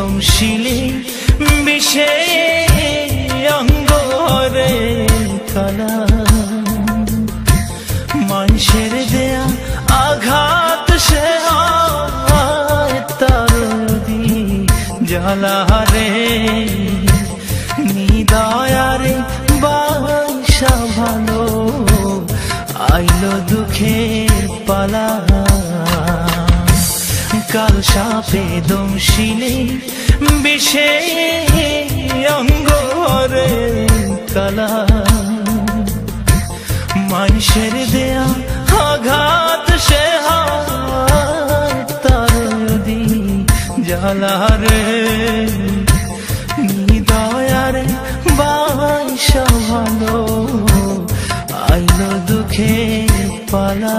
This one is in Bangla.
দংশিলে বিষে অঙ্গরে কালা মানুষের দেয়া আঘাত সে তারি জ্বালারে নিদয়ারে বাসা ভালো আইলো দুঃখের পালা কাল সাপে দংশিলে বিষে অঙ্গরে কালা মানুষের দেয়া আঘাত সে তারি জ্বালারে নিদয়ারে বাসা ভালো আইলো দুঃখের পালা।